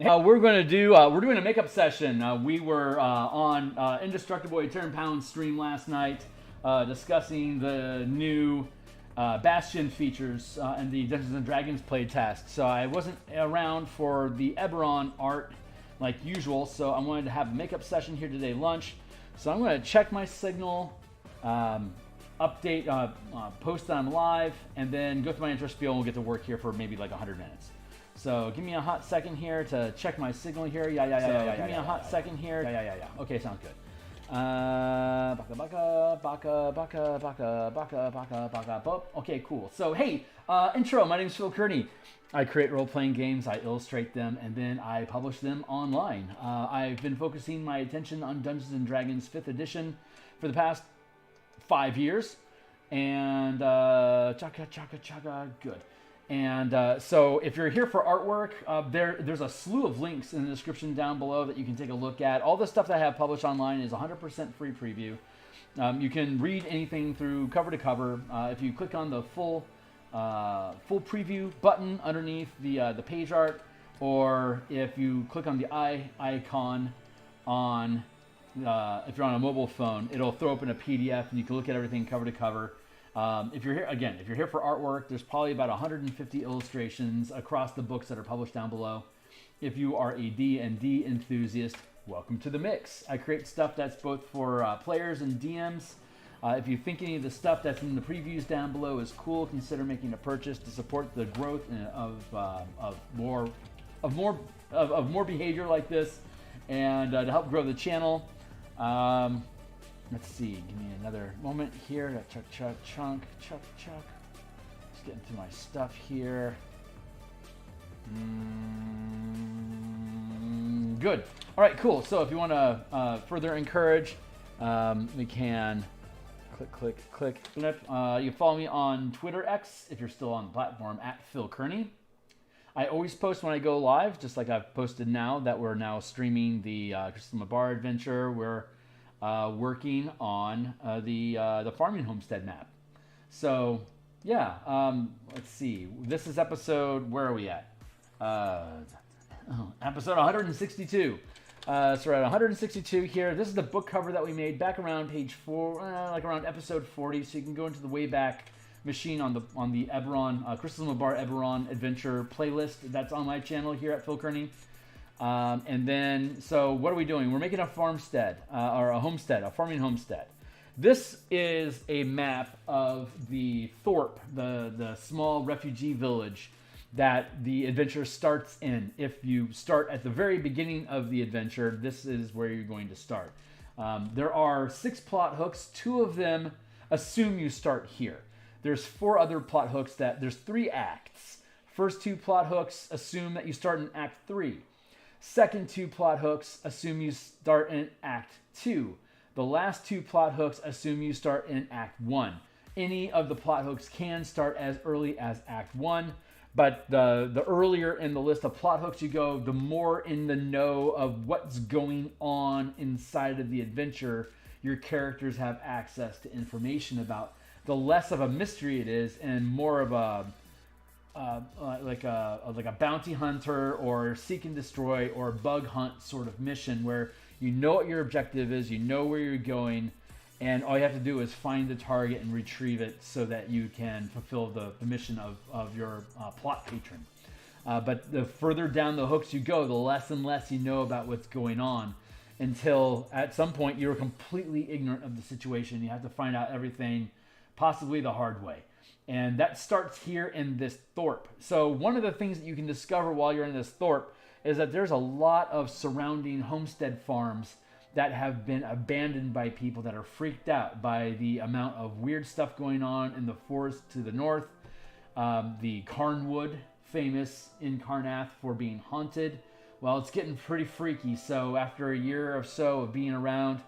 We're doing a makeup session. We were on Indestructible Eternal Pound stream last night, discussing the new Bastion features and the Dungeons and Dragons playtest. So I wasn't around for the Eberron art like usual, so I wanted to have a makeup session here today, lunch. So I'm going to check my signal, update, post that I'm live, and then go through my intro spiel, and we'll get to work here for maybe like 100 minutes. So give me a hot second here to check my signal here. Yeah. Give me a hot second here. Yeah. Okay, sounds good. Baka. Okay, cool. So hey, intro. My name is Phil Kearney. I create role-playing games, I illustrate them, and then I publish them online. I've been focusing my attention on Dungeons and Dragons 5th edition for the past 5 years, and good. And so if you're here for artwork, there's a slew of links in the description down below that you can take a look at. All the stuff that I have published online is 100% free preview. You can read anything through cover to cover. If you click on the full preview button underneath the page art, or if you click on the eye icon on if you're on a mobile phone, it'll throw open a PDF and you can look at everything cover to cover. If you're here for artwork, there's probably about 150 illustrations across the books that are published down below. If you are a D&D enthusiast, welcome to the mix. I create stuff that's both for players and DMs. If you think any of the stuff that's in the previews down below is cool, consider making a purchase to support the growth of more behavior like this, and to help grow the channel. Let's see, give me another moment here to chuck. Let's get into my stuff here. Good. All right, cool. So if you want to further encourage, we can click. You can follow me on Twitter X if you're still on the platform at Phil Kearney. I always post when I go live, just like I've posted now that we're now streaming the Crystal Bar adventure. We're working on the farming homestead map. So yeah, let's see. This is episode, where are we at? Episode 162. So we're at 162 here. This is the book cover that we made back around page 4, like around episode 40. So you can go into the Wayback Machine on the Eberron, Crystal Bar Eberron adventure playlist that's on my channel here at Phil Kearney. And then, so what are we doing? We're making a farmstead, or a homestead, a farming homestead. This is a map of the Thorpe, the small refugee village that the adventure starts in. If you start at the very beginning of the adventure, this is where you're going to start. There are 6 plot hooks. 2 of them assume you start here. There's 4 other plot hooks there's 3 acts. First 2 plot hooks assume that you start in Act 3. Second 2 plot hooks assume you start in Act 2. The last 2 plot hooks assume you start in Act 1. Any of the plot hooks can start as early as Act 1, but the earlier in the list of plot hooks you go, the more in the know of what's going on inside of the adventure your characters have access to information about. The less of a mystery it is, and more of a like a bounty hunter or seek and destroy or bug hunt sort of mission, where you know what your objective is, you know where you're going, and all you have to do is find the target and retrieve it so that you can fulfill the mission of your plot patron. But the further down the hooks you go, the less and less you know about what's going on, until at some point you're completely ignorant of the situation. You have to find out everything, possibly the hard way. And that starts here in this Thorpe. So one of the things that you can discover while you're in this Thorpe is that there's a lot of surrounding homestead farms that have been abandoned by people that are freaked out by the amount of weird stuff going on in the forest to the north. The Carnwood, famous in Carnath for being haunted. Well, it's getting pretty freaky. So after a year or so of being around,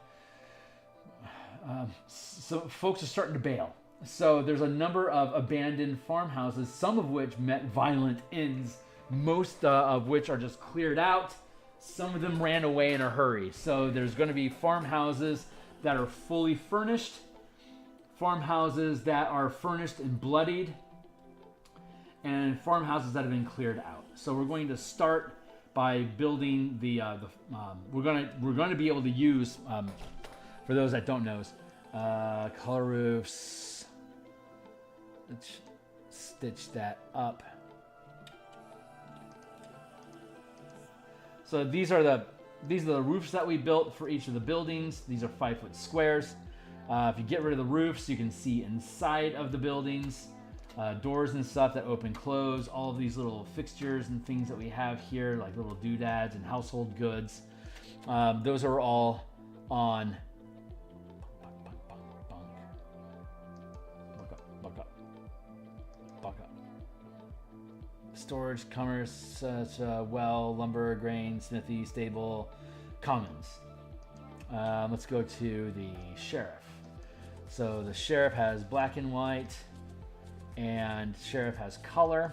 so folks are starting to bail. So there's a number of abandoned farmhouses, some of which met violent ends, most of which are just cleared out. Some of them ran away in a hurry. So there's going to be farmhouses that are fully furnished, farmhouses that are furnished and bloodied, and farmhouses that have been cleared out. So we're going to start by building we're gonna be able to use, for those that don't know, color roofs. Let's stitch that up. So these are the roofs that we built for each of the buildings. These are 5-foot squares. If you get rid of the roofs, you can see inside of the buildings, doors and stuff that open, close, all of these little fixtures and things that we have here, like little doodads and household goods. Those are all on. Buck up. Storage, commerce, well, lumber, grain, smithy, stable, commons. Let's go to the sheriff. So the sheriff has black and white, and sheriff has color.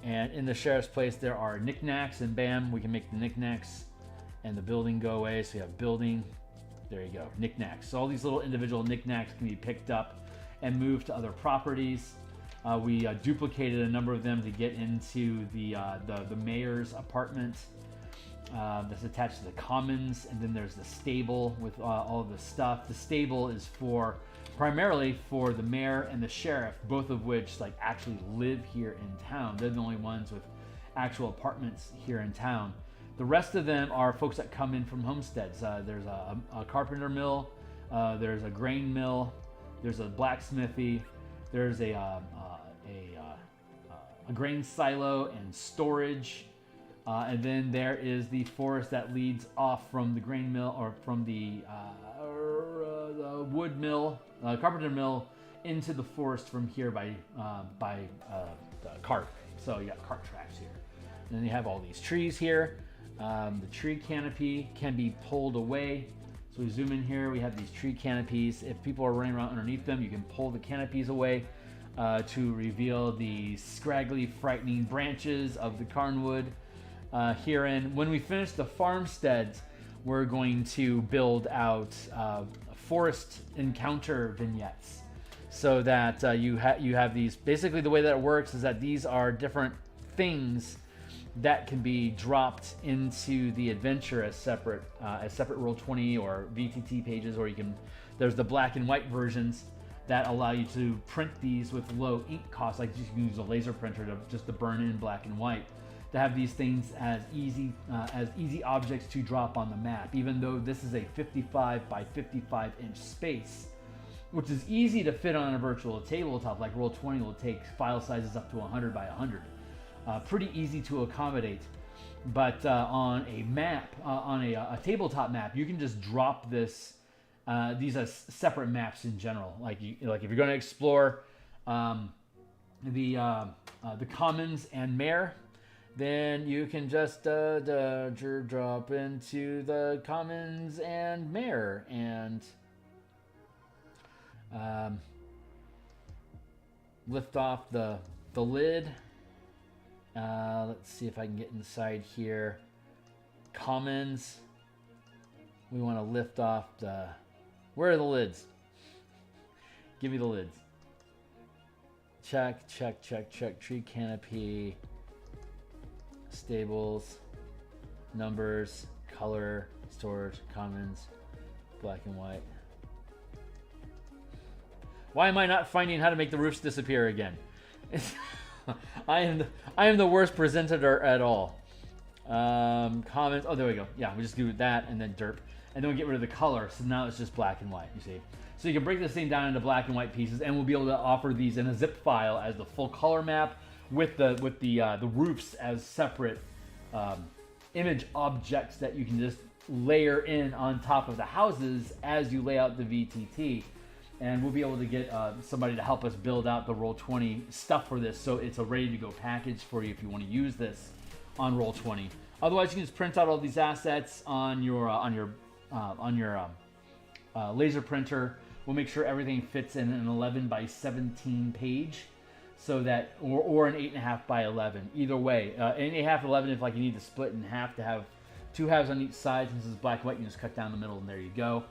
And in the sheriff's place, there are knickknacks, and bam, we can make the knickknacks and the building go away. So you have building, there you go, knickknacks. So all these little individual knickknacks can be picked up and moved to other properties. We duplicated a number of them to get into the mayor's apartment that's attached to the commons, and then there's the stable with all of the stuff. The stable is primarily for the mayor and the sheriff, both of which like actually live here in town. They're the only ones with actual apartments here in town. The rest of them are folks that come in from homesteads. There's a carpenter mill, there's a grain mill, there's a blacksmithy, there's a grain silo and storage, and then there is the forest that leads off from the grain mill, or from the wood mill, carpenter mill, into the forest from here by the cart. So you got cart tracks here. And then you have all these trees here. The tree canopy can be pulled away. So we zoom in here, we have these tree canopies. If people are running around underneath them, you can pull the canopies away to reveal the scraggly, frightening branches of the carnwood herein. When we finish the farmsteads, we're going to build out forest encounter vignettes, so that you have these. Basically, the way that it works is that these are different things that can be dropped into the adventure as separate Roll20 or VTT pages, or there's the black and white versions that allow you to print these with low ink costs, like you can use a laser printer to burn in black and white, to have these things as easy objects to drop on the map. Even though this is a 55 by 55 inch space, which is easy to fit on a virtual tabletop, like Roll20 will take file sizes up to 100 by 100. Pretty easy to accommodate. But on a map, on a tabletop map, you can just drop this. These are separate maps in general. Like if you're going to explore the commons and mare, then you can just drop into the commons and mare and lift off the lid. Let's see if I can get inside here. Commons. We want to lift off the. Where are the lids? Give me the lids. Check. Tree canopy. Stables. Numbers. Color. Storage. Commons. Black and white. Why am I not finding how to make the roofs disappear again? I am the worst presenter at all. Comments. Oh, there we go. Yeah, we just do that and then derp, and then we get rid of the color. So now it's just black and white. You see. So you can break this thing down into black and white pieces, and we'll be able to offer these in a zip file as the full color map with the roofs as separate image objects that you can just layer in on top of the houses as you lay out the VTT. And we'll be able to get somebody to help us build out the Roll20 stuff for this, so it's a ready-to-go package for you if you want to use this on Roll20. Otherwise, you can just print out all these assets on your laser printer. We'll make sure everything fits in an 11 by 17 page, so that or an 8.5 by 11. Either way, 8.5 to 11 if like you need to split in half to have two halves on each side. Since it's black and white, you just cut down the middle, and there you go.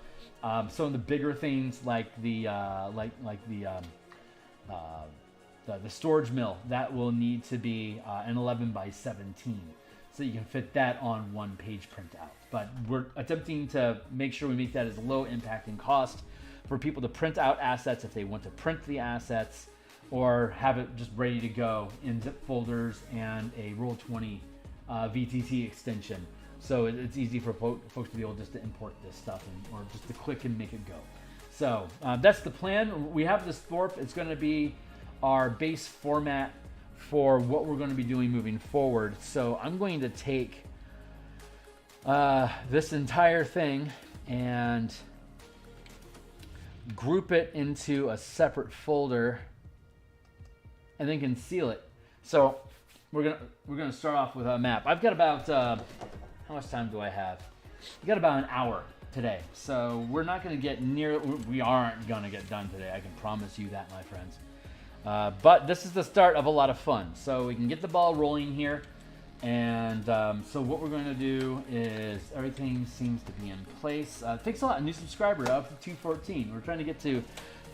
Some of the bigger things like the storage mill, that will need to be an 11 by 17. so you can fit that on one page printout. But we're attempting to make sure we make that as low impact and cost for people to print out assets if they want to print the assets, or have it just ready to go in zip folders and a Roll20 VTT extension. So it's easy for folks to be able just to import this stuff or just to click and make it go. So that's the plan. We have this Thorpe. It's going to be our base format for what we're going to be doing moving forward. So I'm going to take this entire thing and group it into a separate folder and then conceal it. So we're gonna start off with a map. I've got about how much time do I have? We got about an hour today, so we're not gonna get near. We aren't gonna get done today. I can promise you that, my friends. But this is the start of a lot of fun, so we can get the ball rolling here. And so what we're going to do is everything seems to be in place. Thanks a lot, a new subscriber up to 214. We're trying to get to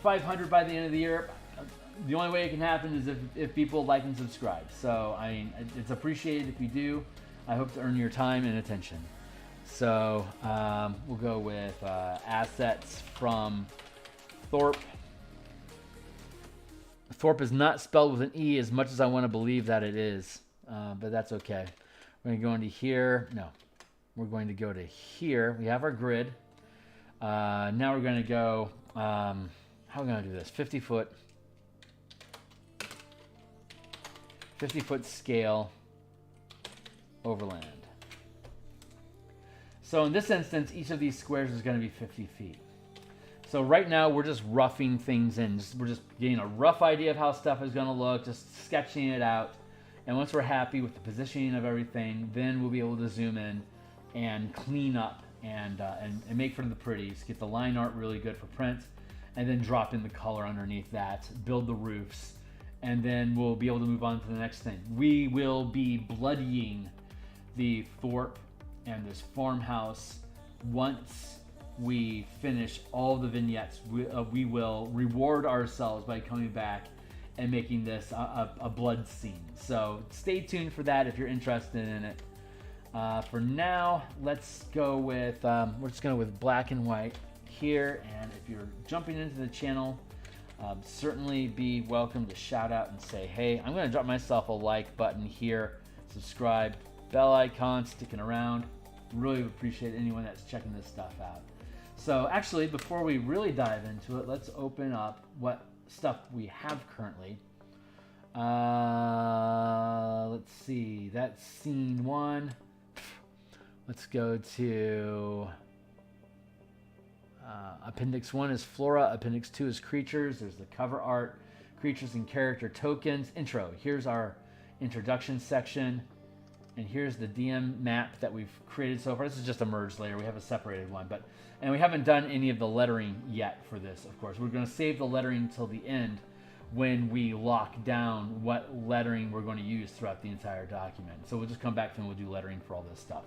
500 by the end of the year. The only way it can happen is if people like and subscribe. So I mean, it's appreciated if you do. I hope to earn your time and attention. So we'll go with assets from Thorpe. Thorpe is not spelled with an E as much as I want to believe that it is. But that's okay. We're going to go into here. No, we're going to go to here. We have our grid. Now we're going to go, how are we going to do this? 50 foot scale overland. So in this instance, each of these squares is going to be 50 feet. So right now we're just roughing things in. We're just getting a rough idea of how stuff is going to look, just sketching it out. And once we're happy with the positioning of everything, then we'll be able to zoom in and clean up and make for the pretties, get the line art really good for print, and then drop in the color underneath that, build the roofs, and then we'll be able to move on to the next thing. We will be bloodying the Thorpe and this farmhouse once we finish all the vignettes. We will reward ourselves by coming back and making this a blood scene. So stay tuned for that if you're interested in it. For now, let's go with, we're just going with black and white here. And if you're jumping into the channel, certainly be welcome to shout out and say, hey, I'm going to drop myself a like button here, subscribe, bell icon, sticking around. Really appreciate anyone that's checking this stuff out. So actually, before we really dive into it, let's open up what stuff we have currently. Let's see, that's scene 1. Let's go to appendix 1 is flora, appendix 2 is creatures. There's the cover art, creatures and character tokens. Intro, here's our introduction section, and here's the DM map that we've created so far. This is just a merged layer. We have a separated one, and we haven't done any of the lettering yet for this, of course. We're going to save the lettering until the end when we lock down what lettering we're going to use throughout the entire document. So we'll just come back and we'll do lettering for all this stuff.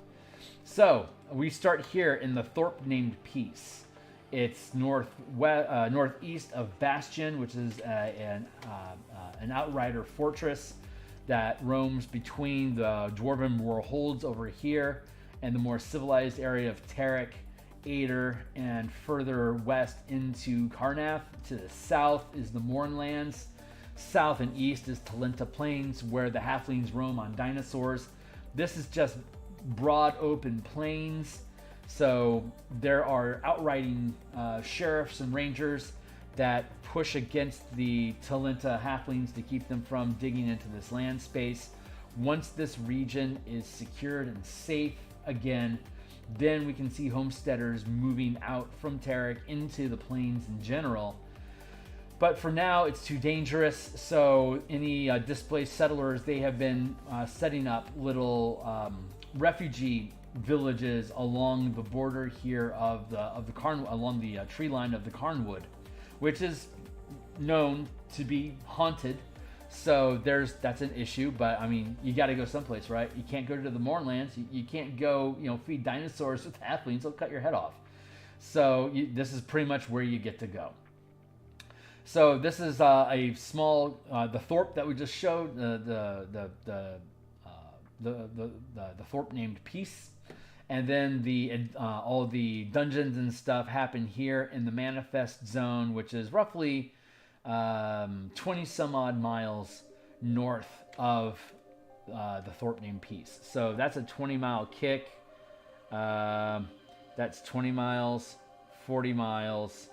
So we start here in the Thorpe named Peace. It's northeast of Bastion, which is an outrider fortress that roams between the Dwarven war holds over here and the more civilized area of Tarek, Ader, and further west into Karnath. To the south is the Mournlands. South and east is Talenta Plains, where the halflings roam on dinosaurs. This is just broad open plains, so there are outriding sheriffs and rangers that push against the Talenta halflings to keep them from digging into this land space. Once this region is secured and safe again, then we can see homesteaders moving out from Tarek into the plains in general. But for now, it's too dangerous, so any displaced settlers, they have been setting up little refugee villages along the border here of the along the tree line of the Carnwood, which is known to be haunted. So that's an issue, but I mean, you got to go someplace, right? You can't go to the Mournlands. You can't go, feed dinosaurs with halflings. They'll cut your head off. So this is pretty much where you get to go. So this is a small, the Thorpe that we just showed, the the Thorpe named Peace. And then all the dungeons and stuff happen here in the Manifest Zone, which is roughly 20 some odd miles north of the Thorpe named Peace. So that's a 20-mile kick. That's 20 miles, 40 miles.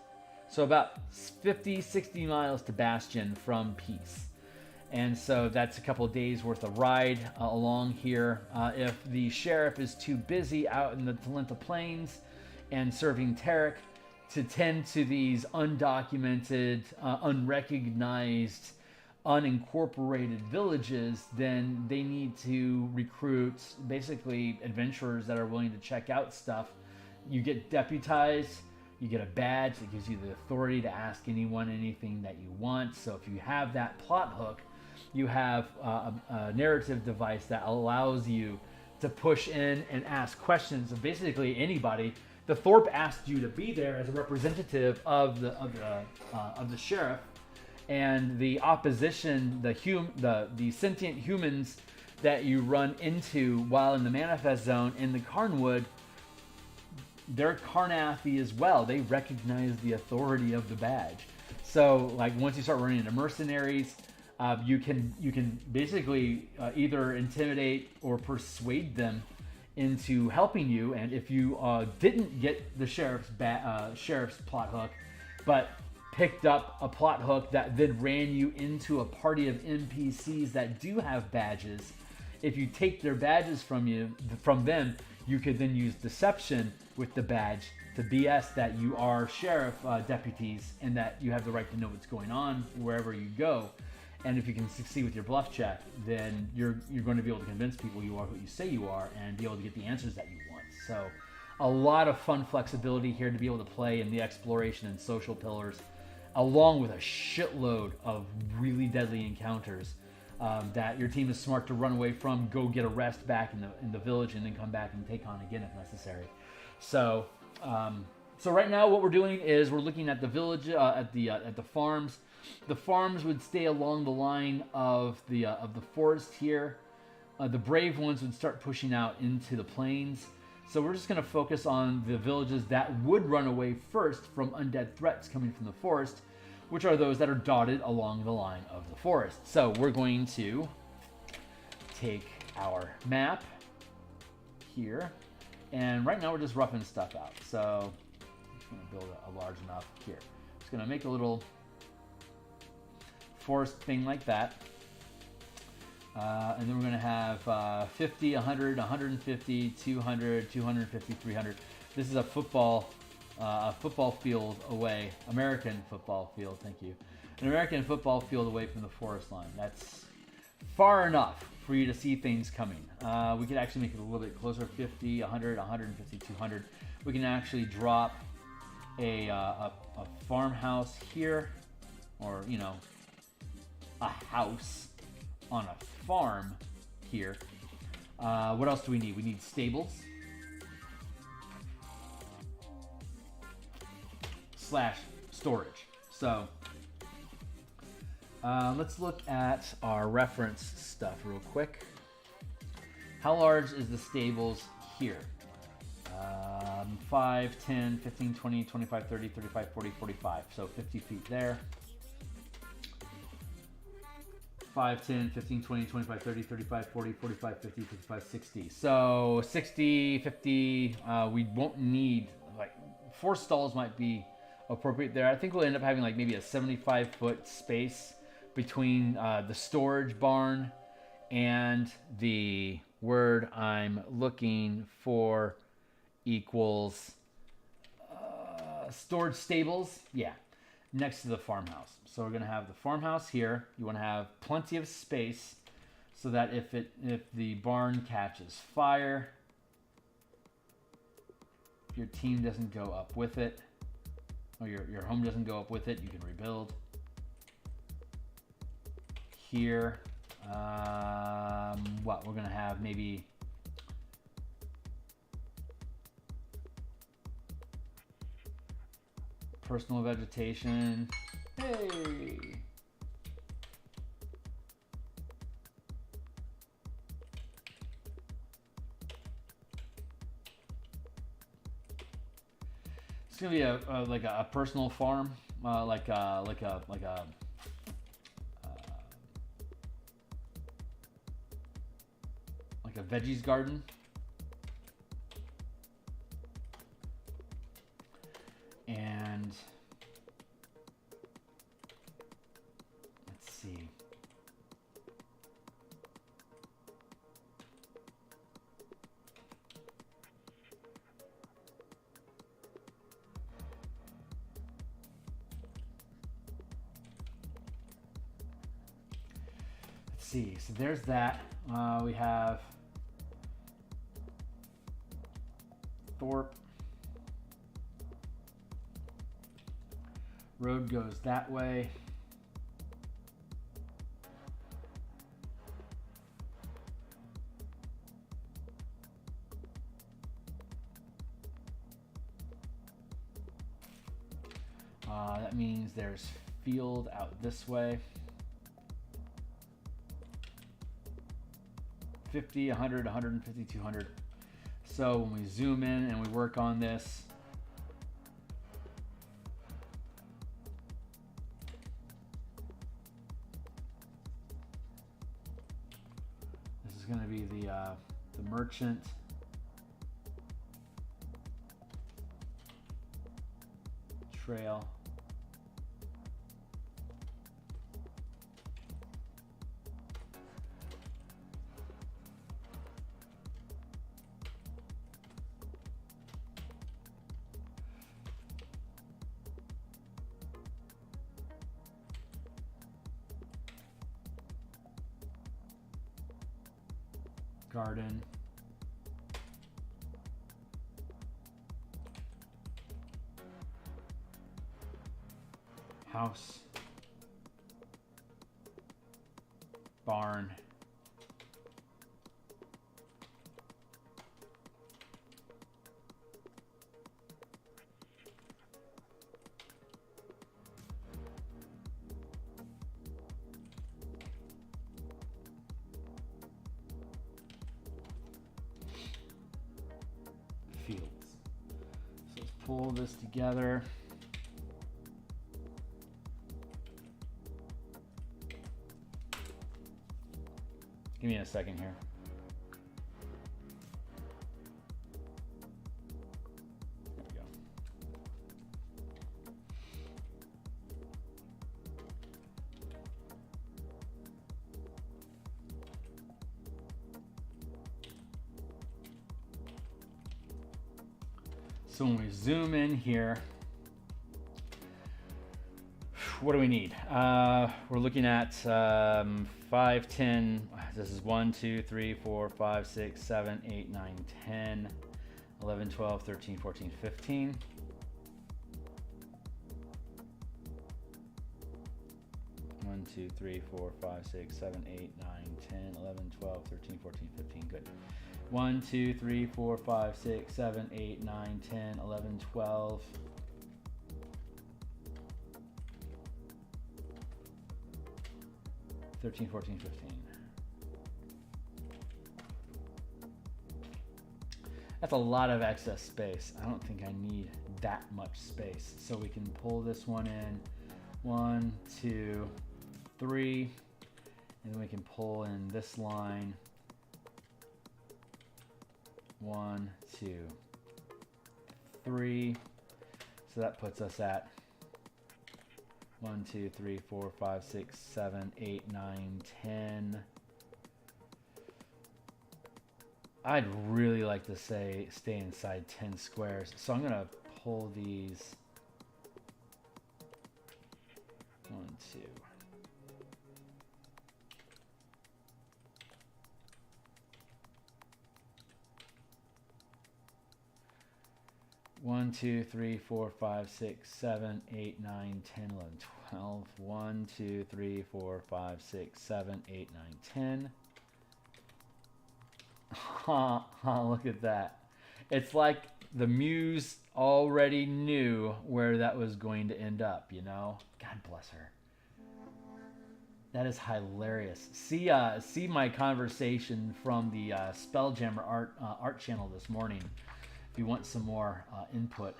So about 50, 60 miles to Bastion from Peace. And so that's a couple of days worth of ride along here. If the sheriff is too busy out in the Talenta Plains and serving Tarek to tend to these undocumented, unrecognized, unincorporated villages, then they need to recruit basically adventurers that are willing to check out stuff. You get deputized, you get a badge that gives you the authority to ask anyone anything that you want. So if you have that plot hook, you have a narrative device that allows you to push in and ask questions of basically anybody. The Thorpe asked you to be there as a representative of the sheriff, and the opposition, the sentient humans that you run into while in the Manifest Zone in the Carnwood, they're Carnathy as well. They recognize the authority of the badge. So, like, once you start running into mercenaries, you can basically either intimidate or persuade them into helping you. And if you didn't get the sheriff's plot hook, but picked up a plot hook that then ran you into a party of NPCs that do have badges, if you take their badges from them, you could then use deception with the badge to BS that you are sheriff deputies and that you have the right to know what's going on wherever you go. And if you can succeed with your bluff check, then you're going to be able to convince people you are who you say you are and be able to get the answers that you want. So a lot of fun flexibility here to be able to play in the exploration and social pillars, along with a shitload of really deadly encounters that your team is smart to run away from, go get a rest back in the village, and then come back and take on again if necessary. So right now what we're doing is we're looking at the village, at the farms. The farms would stay along the line of the forest here. The brave ones would start pushing out into the plains. So we're just going to focus on the villages that would run away first from undead threats coming from the forest, which are those that are dotted along the line of the forest. So we're going to take our map here, and right now we're just roughing stuff out. So I'm just going to build a large enough here. Just going to make a little forest thing like that. And then we're going to have 50, 100, 150, 200, 250, 300. This is a football field away, American football field, thank you. An American football field away from the forest line. That's far enough for you to see things coming. We could actually make it a little bit closer, 50, 100, 150, 200. We can actually drop a farmhouse here, or, you know, a house on a farm here. What else do we need? We need stables / storage. So let's look at our reference stuff real quick. How large is the stables here? 5, 10, 15, 20, 25, 30, 35, 40, 45. So 50 feet there. 5, 10, 15, 20, 25, 30, 35, 40, 45, 50, 55, 60. So 60, 50, we won't need, like, 4 stalls might be appropriate there. I think we'll end up having like maybe a 75-foot space between the storage barn and the word I'm looking for equals storage stables. Yeah, next to the farmhouse. So we're going to have the farmhouse here. You want to have plenty of space so that if the barn catches fire, if your team doesn't go up with it, or your home doesn't go up with it, you can rebuild. Here, we're going to have maybe personal vegetation. Hey! gonna be a like a personal farm, like a veggies garden. And let's see. So there's that. We have Thorpe. Road goes that way. That means there's field out this way. 50, 100, 150, 200. So when we zoom in and we work on this, this is going to be the merchant. Trail. Garden. House. Barn. Fields. So let's pull this together. Give me a second here. There we go. So when we zoom in here, what do we need? We're looking at 5, 10. This is 1, 2, 3, 4, 5, 6, 7, 8, 9, 10, 11, 12, 13, 14, 15. One, 2, 3, 4, 5, 6, 7, 8, 9, 10, 11, 12, 13, 14, 15. Good. 1, 2, 3, 4, 5, 6, 7, 8, 9, 10, 11, 12. 13, 14, 15. That's a lot of excess space. I don't think I need that much space. So we can pull this one in. 1, 2, 3. And then we can pull in this line. 1, 2, 3. So that puts us at 1, 2, 3, 4, 5, 6, 7, 8, 9, 10. I'd really like to say stay inside 10 squares. So I'm gonna pull these 1, 2. 1, 2, 3, 4, 5, 6, 7, 8, 9, 10, 11, 12. 1, 2, 3, 4, 5, 6, 7, 8, 9, 10. Look at that. It's like the muse already knew where that was going to end up, you know? God bless her. That is hilarious. See my conversation from the Spelljammer art channel this morning. If you want some more input,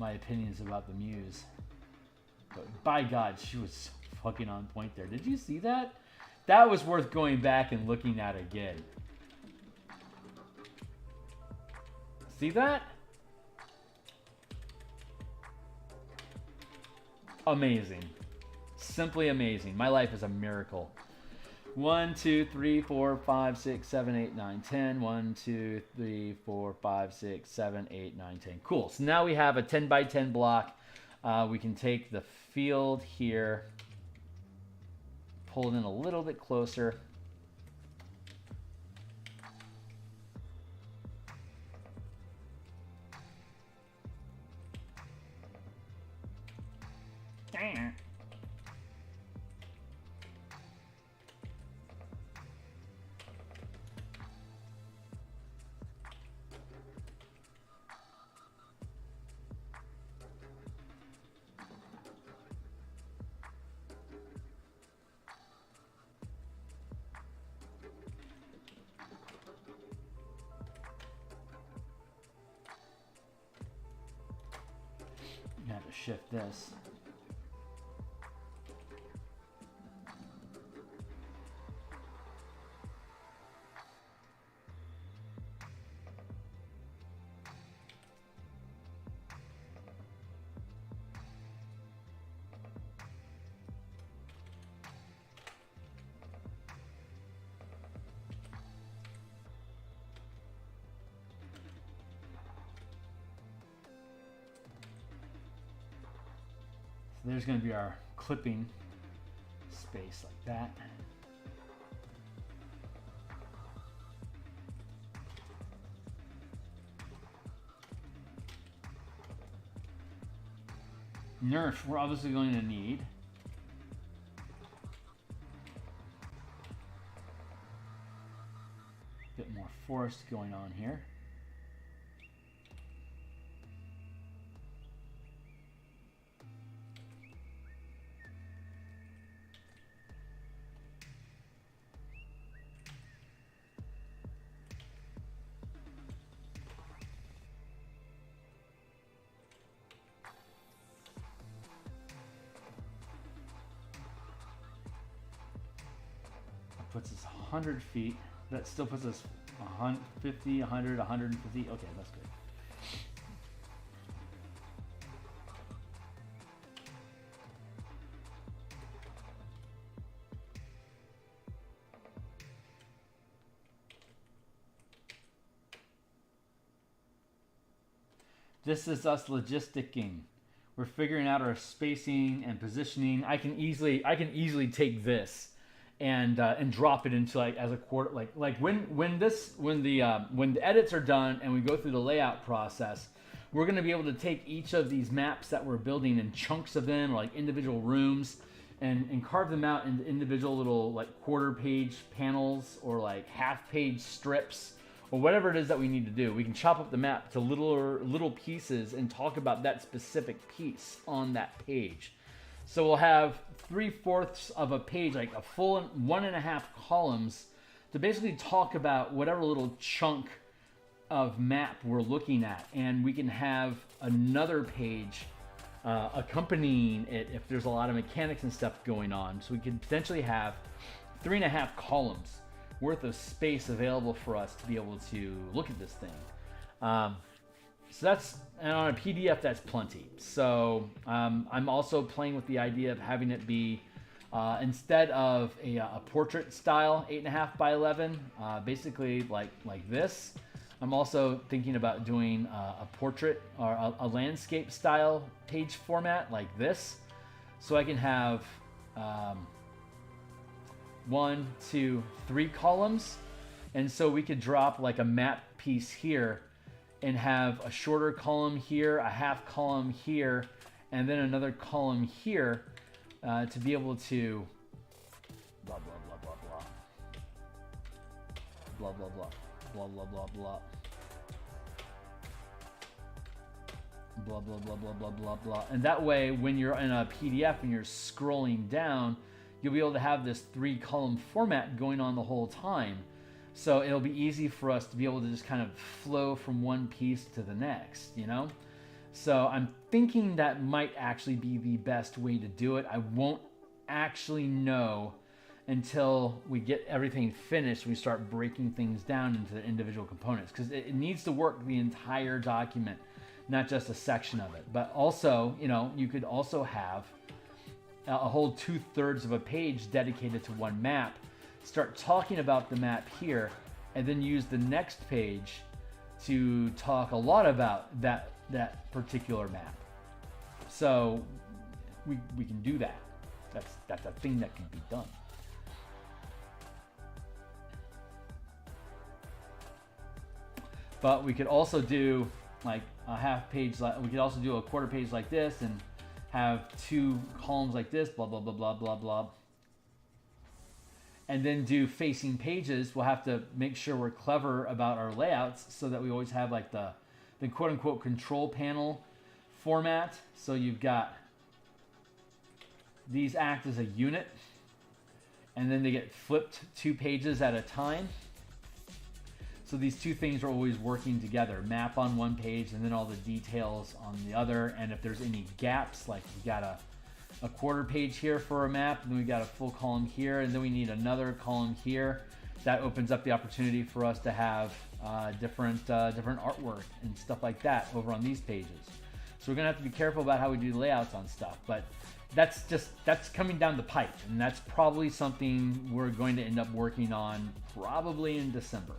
my opinions about the Muse. But by God, she was so fucking on point there. Did you see that? That was worth going back and looking at again. See that? Amazing. Simply amazing. My life is a miracle. 1, 2, 3, 4, 5, 6, 7, 8, 9, 10. 1, 2, 3, 4, 5, 6, 7, 8, 9, 10. Cool. So now we have a 10 by 10 block. We can take the field here, pull it in a little bit closer. You have to shift this. There's going to be our clipping space like that. Nerf, we're obviously going to need. A bit more forest going on here. Puts us 100 feet. That still puts us 50, 100, 150. Okay, that's good. This is us logisticking. We're figuring out our spacing and positioning. I can easily take this and drop it into like as a quarter, like when the edits are done and we go through the layout process, we're going to be able to take each of these maps that we're building in chunks of them, or like individual rooms, and carve them out into individual little like quarter page panels or like half page strips or whatever it is that we need to do. We can chop up the map to little pieces and talk about that specific piece on that page. So we'll have 3/4 of a page, like a full 1.5 columns, to basically talk about whatever little chunk of map we're looking at. And we can have another page accompanying it if there's a lot of mechanics and stuff going on. So we could potentially have 3.5 columns worth of space available for us to be able to look at this thing. So that's, and on a PDF, that's plenty. So I'm also playing with the idea of having it be, instead of a portrait style 8.5 by 11, basically like this. I'm also thinking about doing a portrait or a landscape style page format like this. So I can have 1, 2, 3 columns. And so we could drop like a map piece here and have a shorter column here, a half column here, and then another column here to be able to blah, blah, blah, blah, blah. Blah, blah, blah. Blah, blah, blah, blah. Blah, blah, blah, blah, blah, blah, blah. And that way, when you're in a PDF and you're scrolling down, you'll be able to have this 3-column format going on the whole time. So it'll be easy for us to be able to just kind of flow from one piece to the next, you know? So I'm thinking that might actually be the best way to do it. I won't actually know until we get everything finished. We start breaking things down into the individual components, because it needs to work the entire document, not just a section of it. But also, you know, you could also have a whole 2/3 of a page dedicated to one map, start talking about the map here, and then use the next page to talk a lot about that particular map. So we can do that. That's a thing that can be done. But we could also do like a half page, we could also do a quarter page like this and have 2 columns like this, blah, blah, blah, blah, blah, blah. And then do facing pages. We'll have to make sure we're clever about our layouts so that we always have like the quote unquote control panel format. So you've got these act as a unit, and then they get flipped 2 pages at a time. So these 2 things are always working together. Map on one page and then all the details on the other. And if there's any gaps, like we got a quarter page here for a map, and then we got a full column here, and then we need another column here, that opens up the opportunity for us to have different artwork and stuff like that over on these pages. So we're gonna have to be careful about how we do layouts on stuff, but that's coming down the pipe, and that's probably something we're going to end up working on probably in December.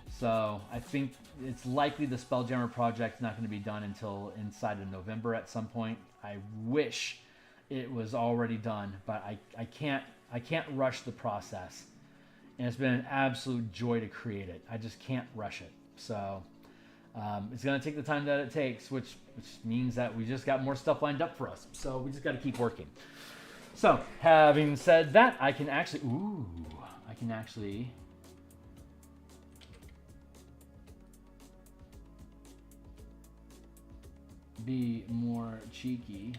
So I think it's likely the Spelljammer project's not going to be done until inside of November at some point. I wish it was already done, but I can't rush the process. And it's been an absolute joy to create it. I just can't rush it. So it's going to take the time that it takes, which means that we just got more stuff lined up for us. So we just got to keep working. So having said that, I can actually be more cheeky.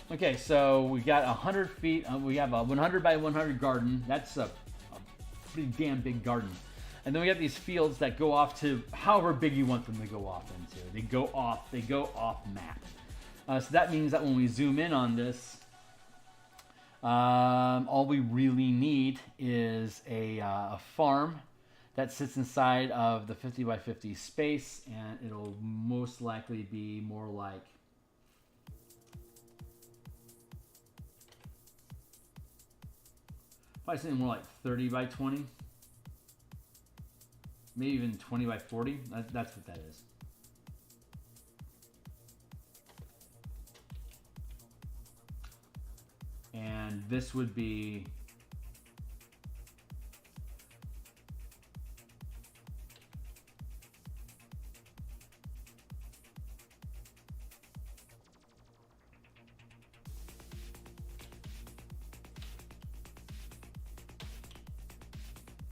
Okay, so we got 100 feet. We have a 100 by 100 garden. That's a pretty damn big garden. And then we have these fields that go off to however big you want them to go off into. They go off map. So that means that when we zoom in on this, all we really need is a farm that sits inside of the 50 by 50 space, and it'll most likely be more like probably something more like 30 by 20. Maybe even 20 by 40. That's what that is. And this would be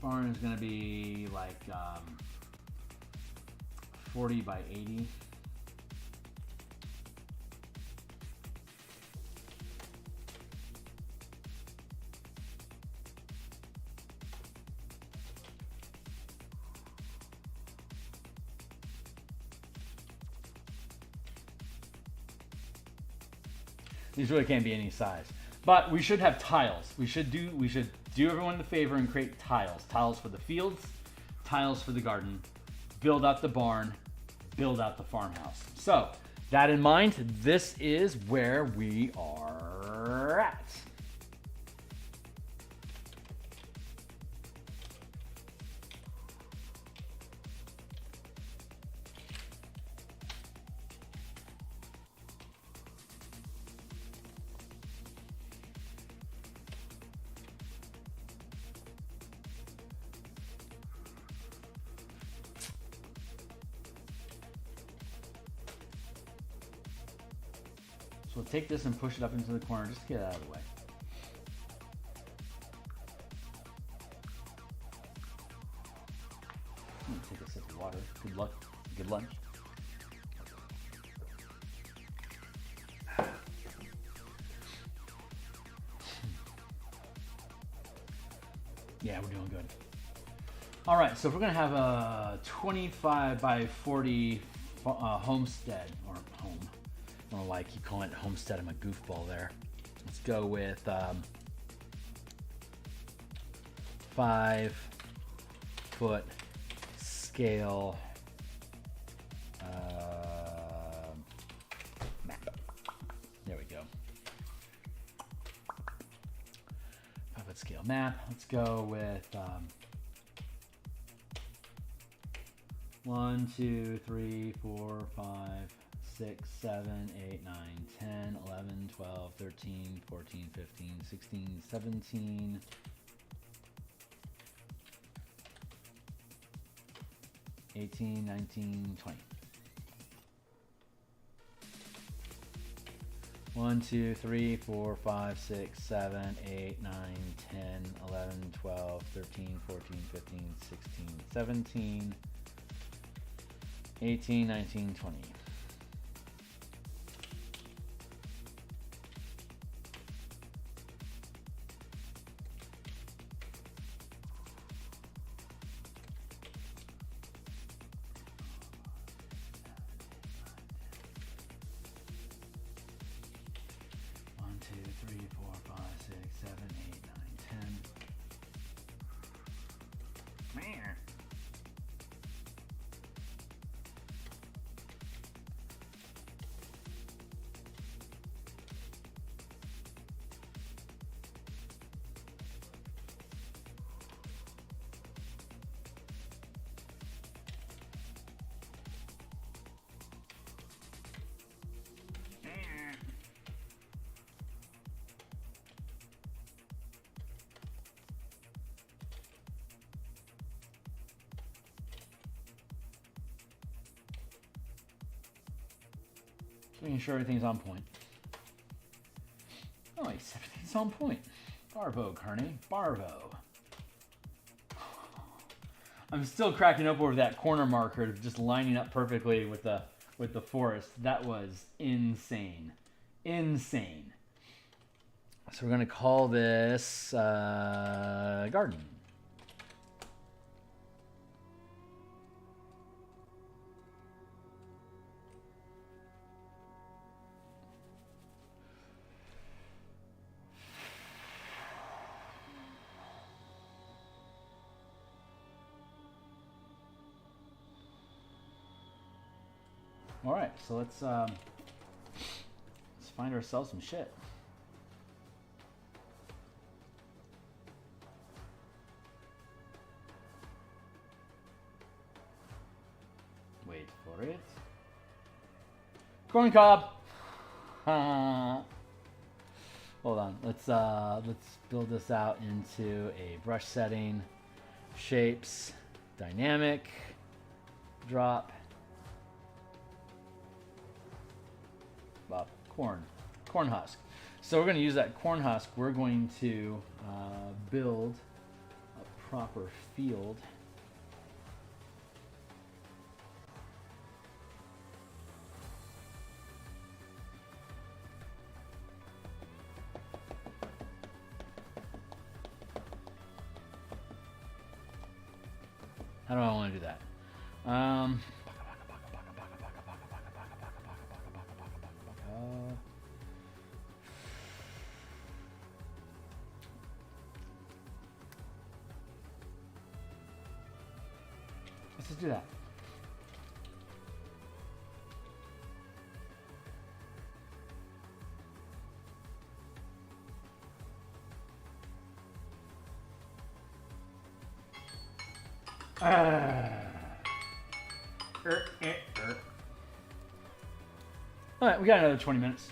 barn is going to be like 40 by 80. These really can't be any size, but we should have tiles. We should do everyone the favor and create tiles. Tiles for the fields, tiles for the garden, build out the barn, build out the farmhouse. So that in mind, this is where we are at. we'll take this and push it up into the corner just to get it out of the way. Take a sip of water. Good luck. Good lunch. Yeah, we're doing good. All right, so if we're gonna have a 25 by 40 homestead, or home, I don't know why I keep calling it homestead, I'm a goofball there. Let's go with 5-foot scale map. There we go. 5-foot scale map. Let's go with 1, 2, 3, 4, 5, 6, 7, 8, 9, 10, 11, 12, 13, 14, 15, 16, 17, 18, 19, 20. 1, 2, 3, 4, 5, 6, 7, 8, 9, 10, 11, 12, 13, 14, 15, 16, 17, 18, 19, 20. Making sure everything's on point. Oh, yes, everything's on point. Barvo, Carney. Barvo. I'm still cracking up over that corner marker just lining up perfectly with the forest. That was insane. Insane. So we're going to call this garden. All right, so let's find ourselves some shit. Wait for it. Corn cob. Hold on. Let's build this out into a brush setting. Shapes, dynamic, drop. Corn husk. So we're going to use that corn husk. We're going to build a proper field. How do I want to do that? Let's just do that. All right, we got another 20 minutes.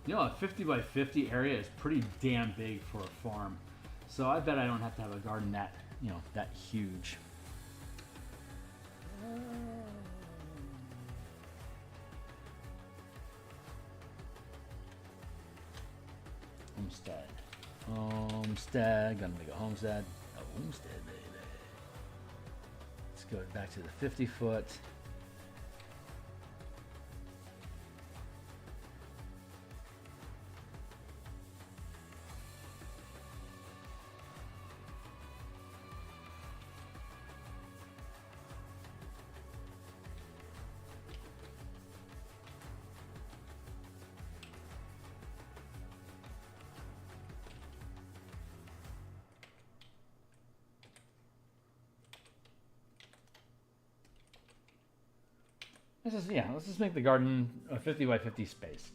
You know, a 50 by 50 area is pretty damn big for a farm. So I bet I don't have to have a garden that, you know, that huge. Homestead. Homestead. Gonna make a homestead. A homestead, baby. Let's go back to the 50 foot. Let's just make the garden a 50 by 50 space.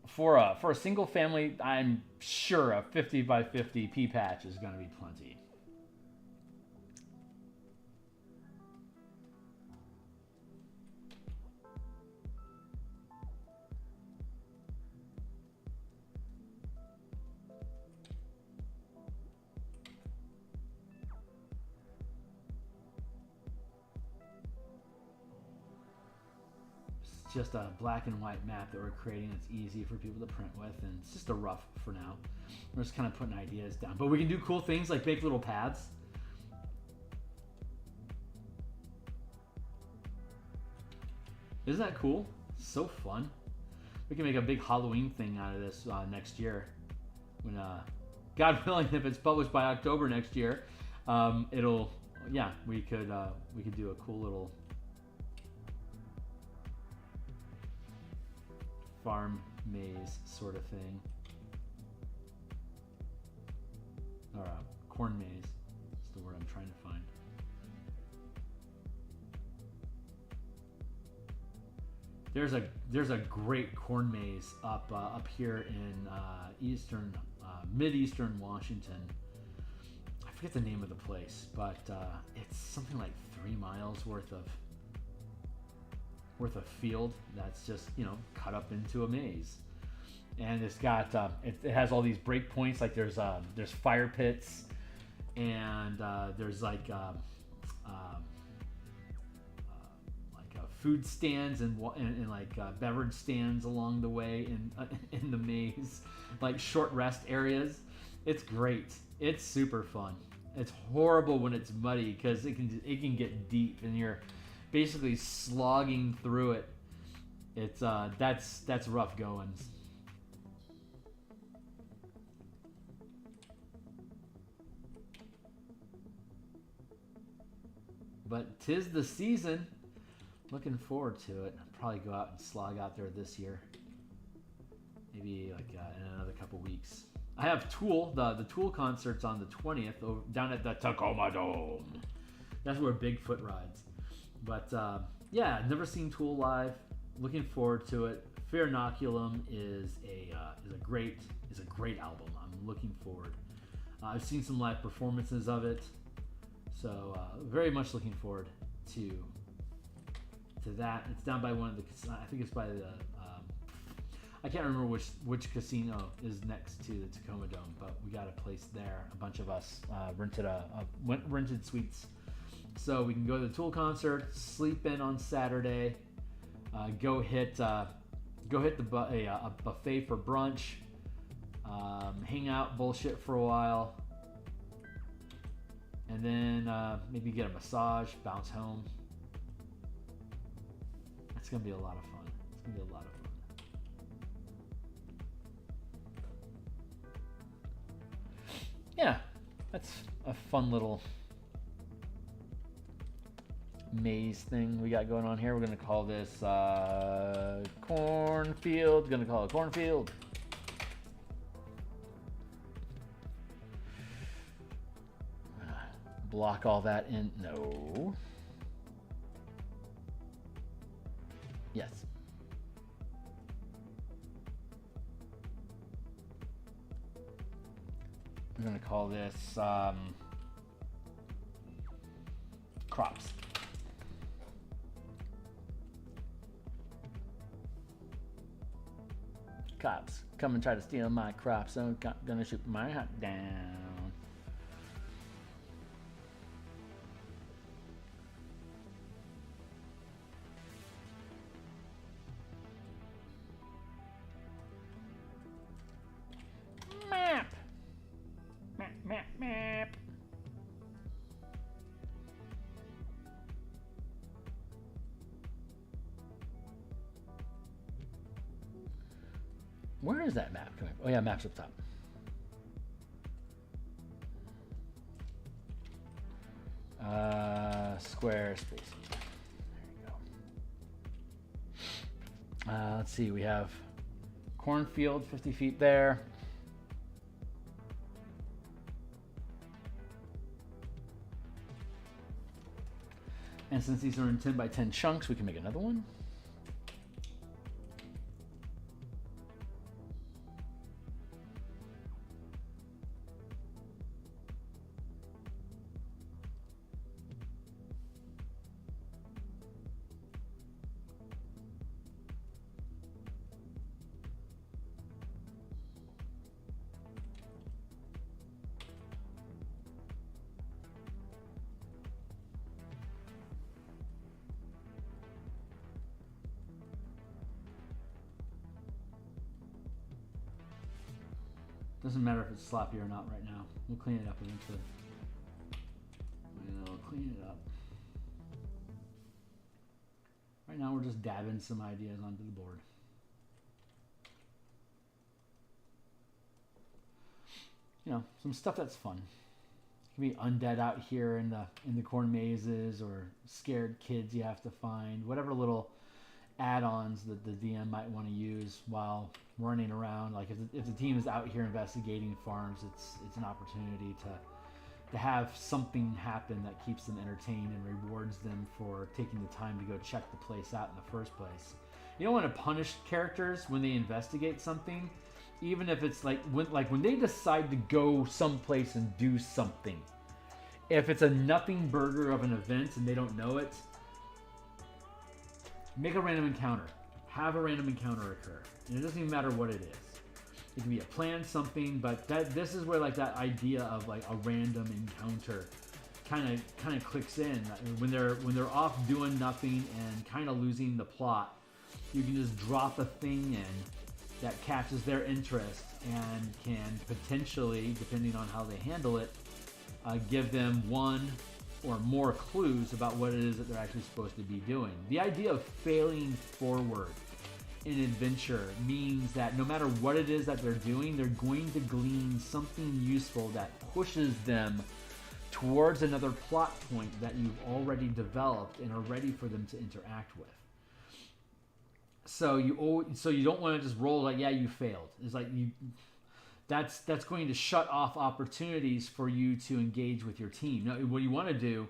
For a single family, I'm sure a 50 by 50 pea patch is going to be plenty. Just a black and white map that we're creating. It's easy for people to print with, and it's just a rough for now. We're just kind of putting ideas down, but we can do cool things like make little paths. Isn't that cool? So fun. We can make a big Halloween thing out of this next year, when God willing, if it's published by October next year, it'll, yeah, we could do a cool little farm maze sort of thing, or corn maze. That's the word I'm trying to find. There's a great corn maze up here in mid-eastern Washington. I forget the name of the place, but it's something like 3 miles worth of field that's just, you know, cut up into a maze, and it's got it has all these breakpoints. Like there's fire pits, and there's like food stands and like beverage stands along the way in the maze, like short rest areas. It's great. It's super fun. It's horrible when it's muddy because it can get deep and you're basically slogging through it. It's that's rough goings. But 'tis the season. Looking forward to it. I'll probably go out and slog out there this year. Maybe like in another couple weeks. I have Tool. The Tool concert's on the 20th down at the Tacoma Dome. That's where Bigfoot rides. But yeah, I've never seen Tool live. Looking forward to it. Fear Inoculum is a great album. I'm looking forward. I've seen some live performances of it, so very much looking forward to that. It's down by one of the. I think it's by the. I can't remember which casino is next to the Tacoma Dome, but we got a place there. A bunch of us rented suites. So we can go to the Tool concert, sleep in on Saturday, go hit a buffet for brunch, hang out, bullshit for a while, and then maybe get a massage, bounce home. It's gonna be a lot of fun. It's gonna be a lot of fun. Yeah, that's a fun little maze thing we got going on here. We're gonna call this cornfield. Gonna call it cornfield. Block all that in. No. Yes. We're gonna call this crops. cops come and try to steal my crops. I'm gonna shoot my hat down. Map. Map, map, map. Where is that map coming from? Oh yeah, map's up top. Square spacing. There you go. Let's see, we have cornfield 50 feet there. And since these are in 10 by 10 chunks, we can make another one. Doesn't matter if it's sloppy or not right now. We'll clean it up eventually. We'll clean it up. Right now we're just dabbing some ideas onto the board. You know, some stuff that's fun. It can be undead out here in the corn mazes, or scared kids you have to find. Whatever little add-ons that the DM might want to use while running around. Like if the team is out here investigating farms, it's an opportunity to have something happen that keeps them entertained and rewards them for taking the time to go check the place out in the first place. You don't want to punish characters when they investigate something, even if it's like when they decide to go someplace and do something. If it's a nothing burger of an event and they don't know it, make a random encounter. Have a random encounter occur. And it doesn't even matter what it is. It can be a planned something, but this is where like that idea of like a random encounter kind of clicks in. When they're off doing nothing and kind of losing the plot, you can just drop a thing in that catches their interest and can potentially, depending on how they handle it, give them one or more clues about what it is that they're actually supposed to be doing. The idea of failing forward in adventure means that no matter what it is that they're doing, they're going to glean something useful that pushes them towards another plot point that you've already developed and are ready for them to interact with. So you don't want to just roll like, yeah, you failed. It's like that's going to shut off opportunities for you to engage with your team. Now, what you want to do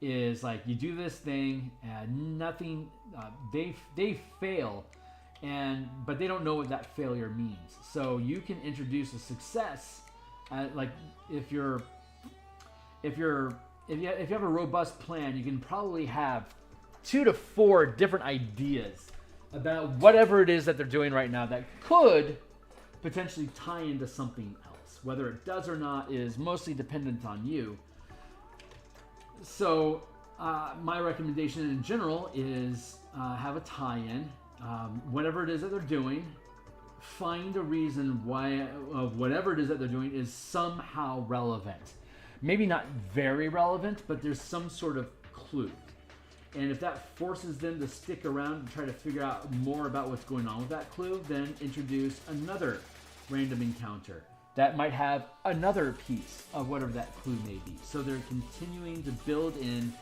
is like you do this thing and nothing. They fail, but they don't know what that failure means. So you can introduce a success. Like if you have a robust plan, you can probably have 2 to 4 different ideas about whatever it is that they're doing right now that could potentially tie into something else. Whether it does or not is mostly dependent on you. So my recommendation in general is have a tie-in. Whatever it is that they're doing, find a reason why whatever it is that they're doing is somehow relevant. Maybe not very relevant, but there's some sort of clue. And if that forces them to stick around and try to figure out more about what's going on with that clue, then introduce another random encounter that might have another piece of whatever that clue may be. So they're continuing to build in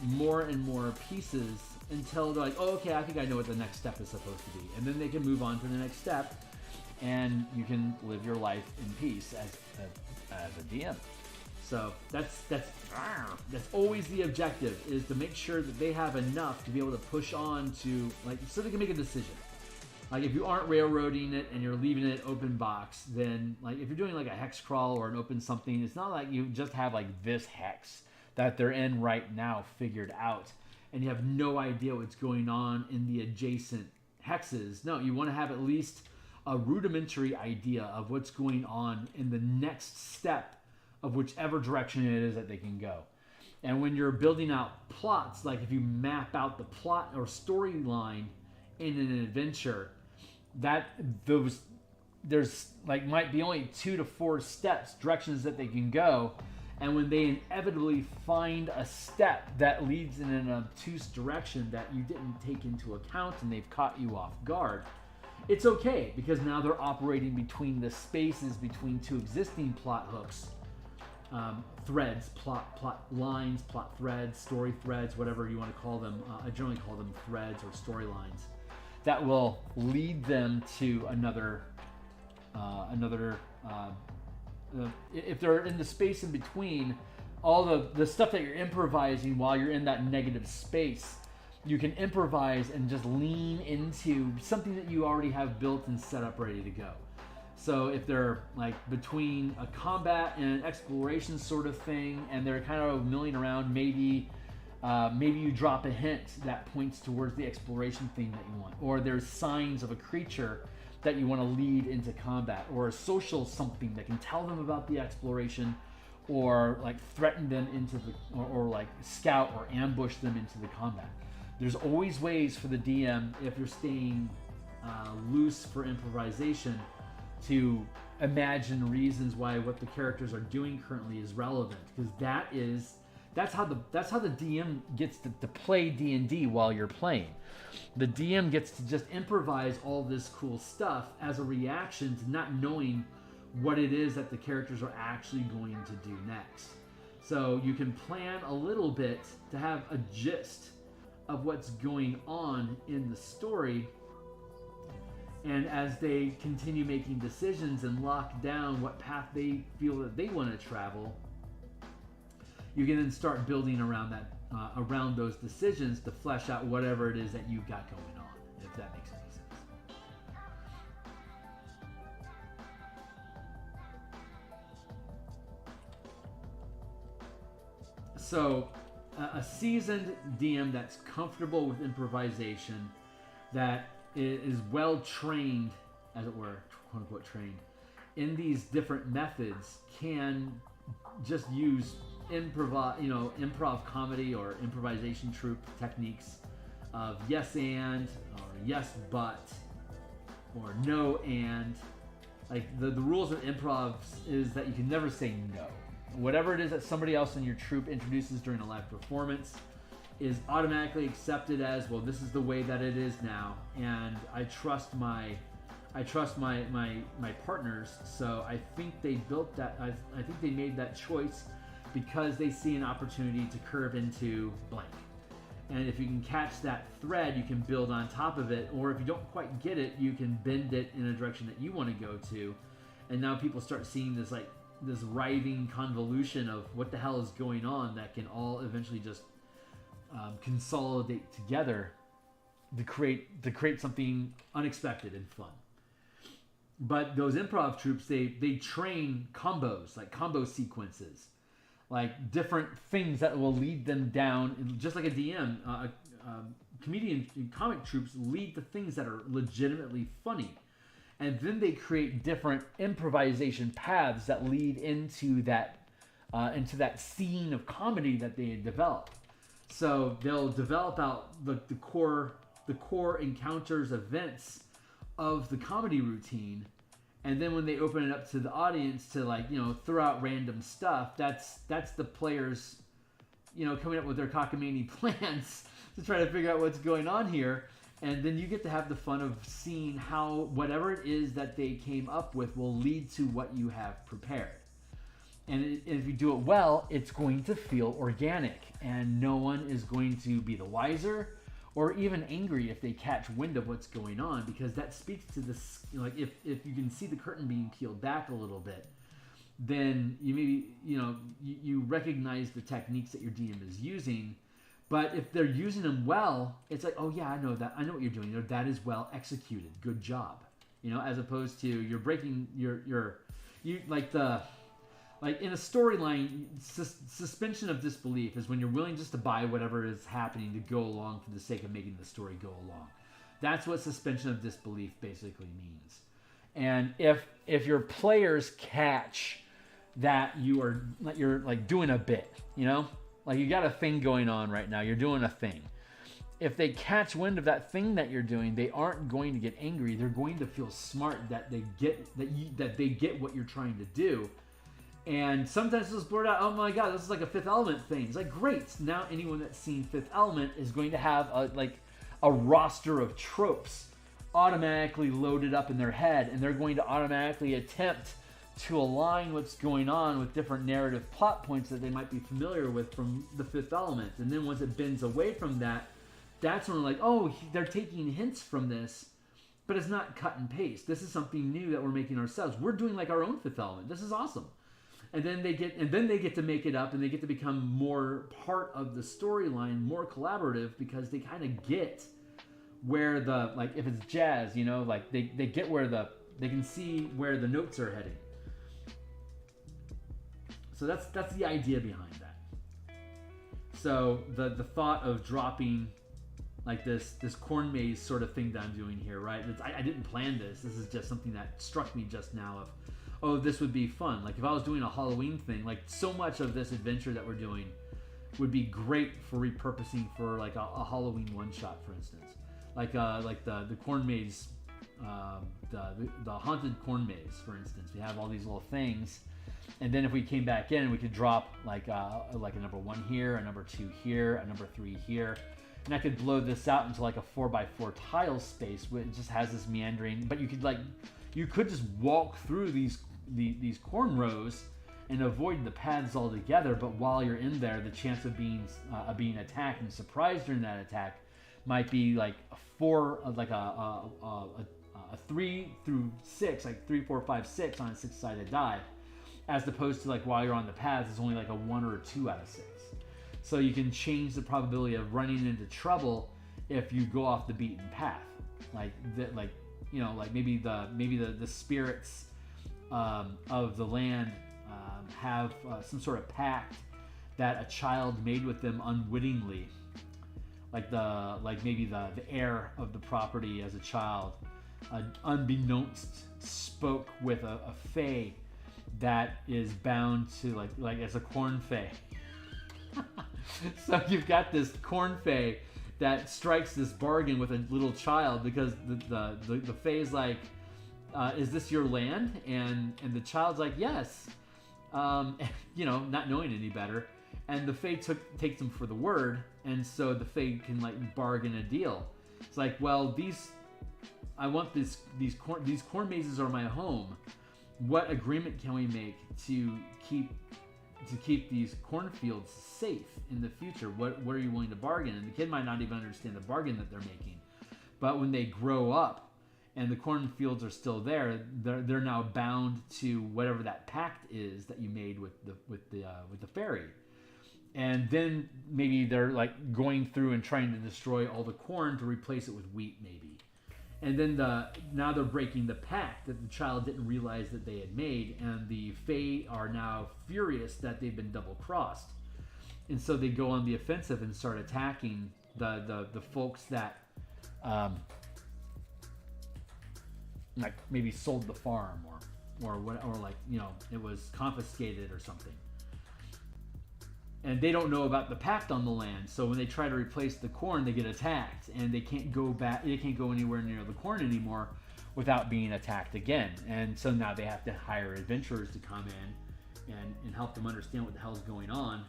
more and more pieces until they're like, oh, okay, I think I know what the next step is supposed to be. And then they can move on to the next step, and you can live your life in peace as a DM. So that's always the objective, is to make sure that they have enough to be able to push on to, like, so they can make a decision. Like if you aren't railroading it and you're leaving it open box, then like if you're doing like a hex crawl or an open something, it's not like you just have like this hex that they're in right now figured out and you have no idea what's going on in the adjacent hexes. No, you want to have at least a rudimentary idea of what's going on in the next step of whichever direction it is that they can go. And when you're building out plots, like if you map out the plot or storyline in an adventure, there's like might be only 2 to 4 steps, directions that they can go. And when they inevitably find a step that leads in an obtuse direction that you didn't take into account and they've caught you off guard, it's okay, because now they're operating between the spaces between 2 existing plot hooks, threads, plot lines, plot threads, story threads, whatever you want to call them. I generally call them threads or storylines that will lead them to another. If they're in the space in between, all the stuff that you're improvising while you're in that negative space, you can improvise and just lean into something that you already have built and set up ready to go. So if they're like between a combat and an exploration sort of thing, and they're kind of milling around, maybe you drop a hint that points towards the exploration theme that you want, or there's signs of a creature that you want to lead into combat, or a social something that can tell them about the exploration, or like threaten them into the, or like scout or ambush them into the combat. There's always ways for the DM, if you're staying loose for improvisation, to imagine reasons why what the characters are doing currently is relevant, because that's how the DM gets to play D&D while you're playing. The DM gets to just improvise all this cool stuff as a reaction to not knowing what it is that the characters are actually going to do next. So you can plan a little bit to have a gist of what's going on in the story, and as they continue making decisions and lock down what path they feel that they want to travel, you can then start building around that, around those decisions to flesh out whatever it is that you've got going on, if that makes any sense. So, a seasoned DM that's comfortable with improvisation, that is well trained, as it were, quote unquote trained, in these different methods, can just use improv comedy or improvisation troupe techniques of yes and, or yes but, or no and. Like the rules of improv is that you can never say no. Whatever it is that somebody else in your troupe introduces during a live performance is automatically accepted as, well, this is the way that it is now, and I trust my partners. So I think they built that. I think they made that choice because they see an opportunity to curve into blank. And if you can catch that thread, you can build on top of it. Or if you don't quite get it, you can bend it in a direction that you want to go to. And now people start seeing this writhing convolution of what the hell is going on that can all eventually just consolidate together to create something unexpected and fun. But those improv troupes, they train combos, like combo sequences, like different things that will lead them down, just like a DM. Comedian comic troupes lead to things that are legitimately funny, and then they create different improvisation paths that lead into that scene of comedy that they had developed. So they'll develop out the core encounters, events of the comedy routine. And then when they open it up to the audience to throw out random stuff, that's the players, coming up with their cockamamie plans to try to figure out what's going on here. And then you get to have the fun of seeing how whatever it is that they came up with will lead to what you have prepared. And if you do it well, it's going to feel organic, and no one is going to be the wiser or even angry if they catch wind of what's going on, because that speaks to this, if you can see the curtain being peeled back a little bit, then you maybe, you recognize the techniques that your DM is using. But if they're using them well, it's like, oh yeah, I know that. I know what you're doing. That is well executed. Good job. As opposed to you're breaking like in a storyline, suspension of disbelief is when you're willing just to buy whatever is happening to go along for the sake of making the story go along. That's what suspension of disbelief basically means. And if your players catch that you're like doing a bit, you know, like you got a thing going on right now, you're doing a thing. If they catch wind of that thing that you're doing, they aren't going to get angry. They're going to feel smart that they get that they get what you're trying to do. And sometimes they'll just blurt out, "Oh my God, this is like a Fifth Element thing." It's like, great. Now anyone that's seen Fifth Element is going to have a roster of tropes automatically loaded up in their head, and they're going to automatically attempt to align what's going on with different narrative plot points that they might be familiar with from the Fifth Element. And then once it bends away from that, that's when we're like, oh, they're taking hints from this, but it's not cut and paste. This is something new that we're making ourselves. We're doing like our own Fifth Element. This is awesome. And then they get to make it up, and they get to become more part of the storyline, more collaborative, because they kind of get where the, like, if it's jazz, you know, like they get where they can see where the notes are heading. So that's the idea behind that. So the thought of dropping like this corn maze sort of thing that I'm doing here, right? I didn't plan this. This is just something that struck me just now of, oh, this would be fun. Like if I was doing a Halloween thing, like so much of this adventure that we're doing would be great for repurposing for like a Halloween one-shot, for instance. Like the corn maze, the haunted corn maze, for instance. We have all these little things, and then if we came back in, we could drop like a number 1 here, a number 2 here, a number 3 here, and I could blow this out into like a 4x4 tile space, where it just has this meandering. But you could just walk through these corn rows and avoid the paths altogether. But while you're in there, the chance of being attacked and surprised during that attack might be like a 3 through 6, like 3, 4, 5, 6 on a 6-sided die, as opposed to like while you're on the paths, it's only like a 1 or a 2 out of 6. So you can change the probability of running into trouble if you go off the beaten path, maybe the spirits of the land have some sort of pact that a child made with them unwittingly. Maybe the heir of the property as a child, unbeknownst, spoke with a fae that is bound to like as a corn fae. So you've got this corn fae that strikes this bargain with a little child, because the fae is like, is this your land? And the child's like, yes, not knowing any better. And the fae takes them for the word, and so the fae can like bargain a deal. It's like, well, these corn mazes are my home. What agreement can we make to keep these cornfields safe in the future? What are you willing to bargain? And the kid might not even understand the bargain that they're making, but when they grow up and the cornfields are still there, they're now bound to whatever that pact is that you made with the fairy. And then maybe they're like going through and trying to destroy all the corn to replace it with wheat, maybe. And then now they're breaking the pact that the child didn't realize that they had made, and the fae are now furious that they've been double-crossed. And so they go on the offensive and start attacking the folks that like maybe sold the farm or it was confiscated or something. And they don't know about the pact on the land, so when they try to replace the corn, they get attacked, and they can't go back. They can't go anywhere near the corn anymore without being attacked again. And so now they have to hire adventurers to come in and help them understand what the hell's going on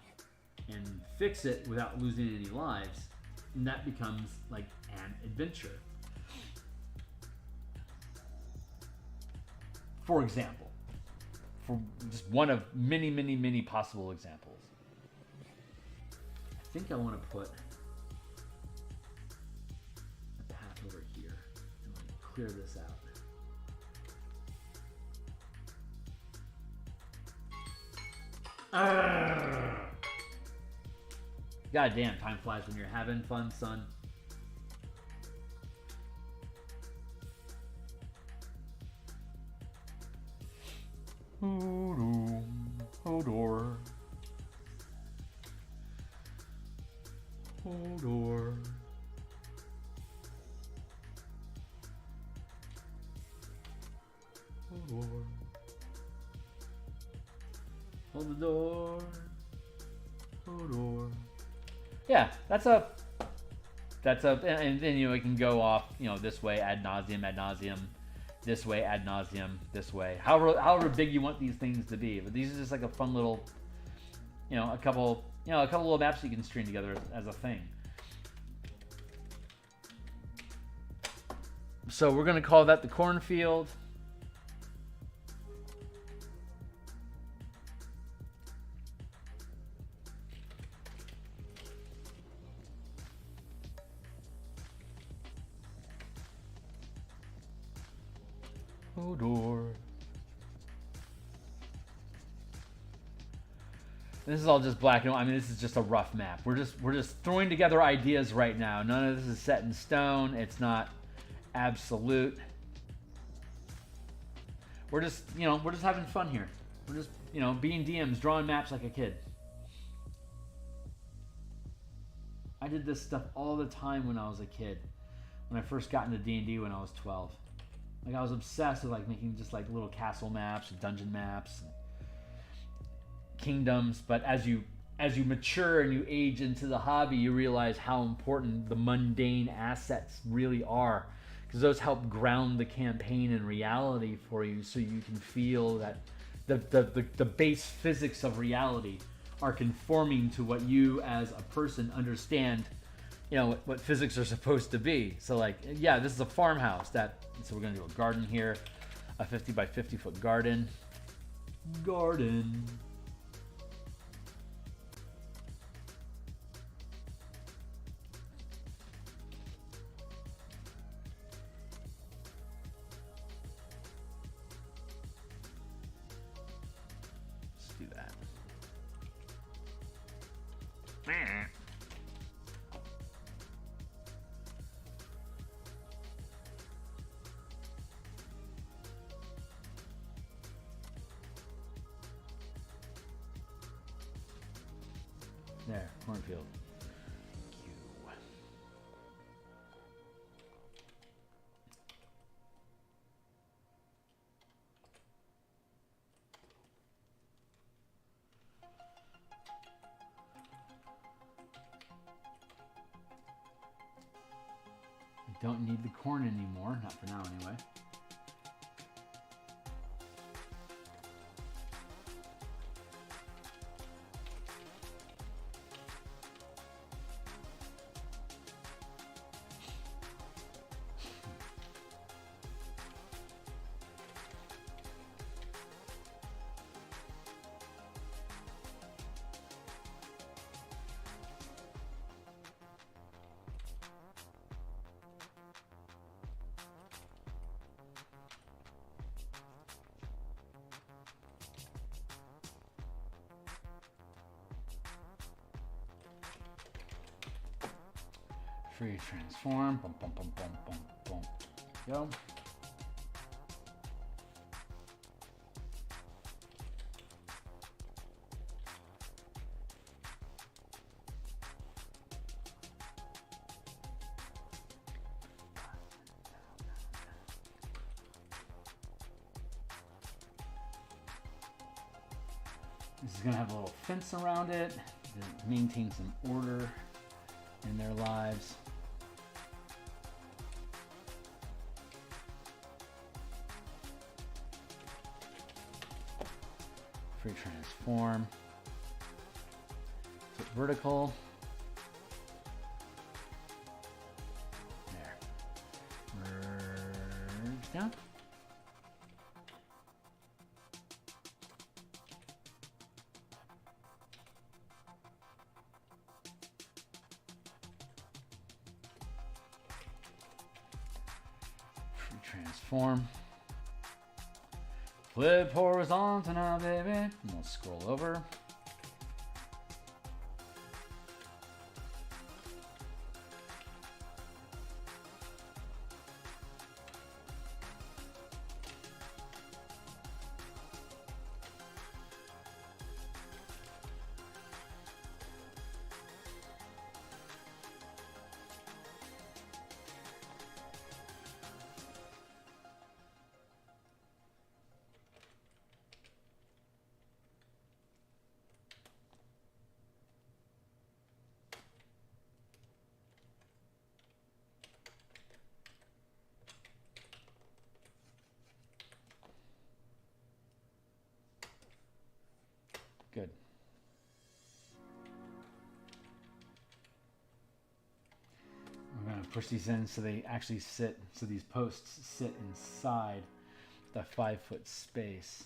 and fix it without losing any lives. And that becomes like an adventure. For example, for just one of many, many, many possible examples. I think I want to put a path over here and like clear this out. God damn, time flies when you're having fun, son. Hodor. Hodor. Hold the door. Hodor. Yeah, that's a, and then you know it can go off, you know, this way ad nauseum, this way ad nauseum, this way. However big you want these things to be. But these are just like a fun little, you know, a couple little maps you can string together as a thing. So we're gonna call that the cornfield. Hodor. This is all just black and white. I mean, this is just a rough map. We're just throwing together ideas right now. None of this is set in stone. It's not absolute. We're just having fun here. We're just, you know, being DMs, drawing maps like a kid. I did this stuff all the time when I was a kid. When I first got into D&D when I was 12. Like, I was obsessed with like making just like little castle maps, dungeon maps, kingdoms. But as you mature and you age into the hobby, you realize how important the mundane assets really are, because those help ground the campaign in reality for you, so you can feel that the base physics of reality are conforming to what you as a person understand, you know, what physics are supposed to be. So like, yeah, this is a farmhouse. So we're gonna do a garden here, a 50 by 50 foot garden. Garden. Let's do that. There, cornfield. I don't need the corn anymore, not for now anyway. Free transform. Boom, boom, boom, boom, boom, boom. Go. This is going to have a little fence around it to maintain some order in their lives. Free transform. Flip vertical. There. Merge down. Free transform. Flip horizontal now, baby. And we'll scroll over. push these in so they actually sit, so these posts sit inside the 5-foot space.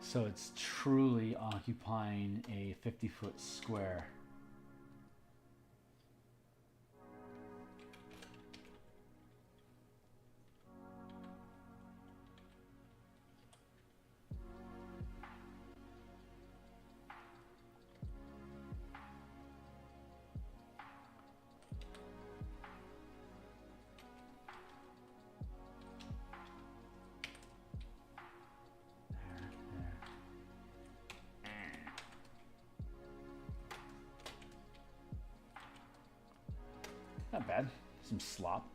So it's truly occupying a 50-foot square. Not bad. Some slop.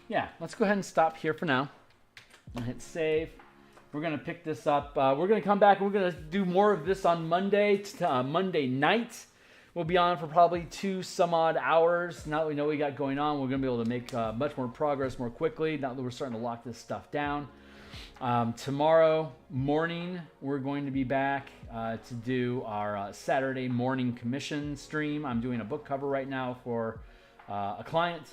Yeah, let's go ahead and stop here for now. I'll hit save. We're going to pick this up. We're going to come back and we're going to do more of this on Monday. Monday night. We'll be on for probably 2 some odd hours. Now that we know what we got going on, we're going to be able to make much more progress more quickly now that we're starting to lock this stuff down. Tomorrow morning, we're going to be back to do our Saturday morning commission stream. I'm doing a book cover right now for a client.